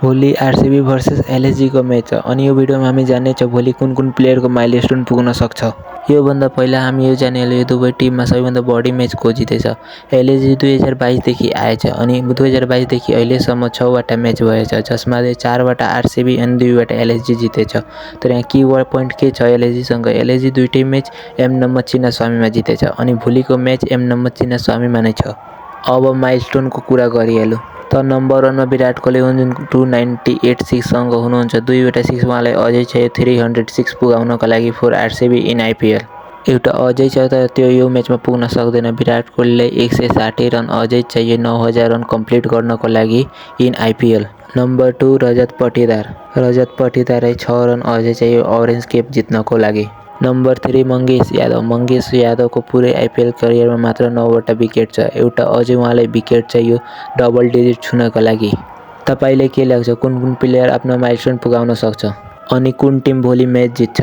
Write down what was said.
भोलि RCB versus LSG को match छ अनि यो भिडियोमा हामी जान्नेछौँ भोलि कुन कुन प्लेयरको माइलस्टोन पुग्न सक्छ। योभन्दा पहिला हामी यो जान्नेछौँ यो दुवै टिममा सबैभन्दा बढी म्याच को जितेछ। एलएसजी 2022 देखि आएछ अनि 2022 देखि अहिलेसम्म 6 वटा म्याच भएछ जसमध्ये 4 वटा आरसीबी अनि 2 वटा एलएसजी जितेछ। तर यहाँ की पोइन्ट के छ एलएसजी सँग, एलएसजी दुईटै म्याच एम नम्बर चिन्नास्वामीमा जितेछ अनि भोलिको म्याच एम नम्बर चिन्नास्वामीमा नै छ। अब माइलस्टोनको कुरा गरिहालौँ त नम्बर 1 मा विराट कोहली हुन् 298 सँग हुनुहुन्छ। 2 वटा 6 उहाँलाई अझै छ 306 पुगाउनका लागि फर आरसीबी इन आइपीएल। एउटा अझै छ तर त्यो यो म्याचमा पुग्न सक्दैन। विराट कोहलीलाई 160 रन अझै चाहियो 9000 रन कम्प्लिट गर्नको लागि in IPL. Number 2 Rajat Patidar, Rajat पाटीदारलाई 6 रन अझै चाहियो ऑरेन्ज कैप जित्नको लागि। नम्बर 3 मंगेश यादव, मंगेश यादवको पुरै आइपीएल करियरमा मात्र 9 वटा विकेट छ। एउटा अझै उहाँलाई विकेट चाहियो डबल डिजिट छुनका लागि। तपाईले के लाग्छ कुन कुन प्लेयर आफ्नो माइलस्टोन पुगाउन सक्छ अनि कुन टिम भोलि म्याच जित्छ?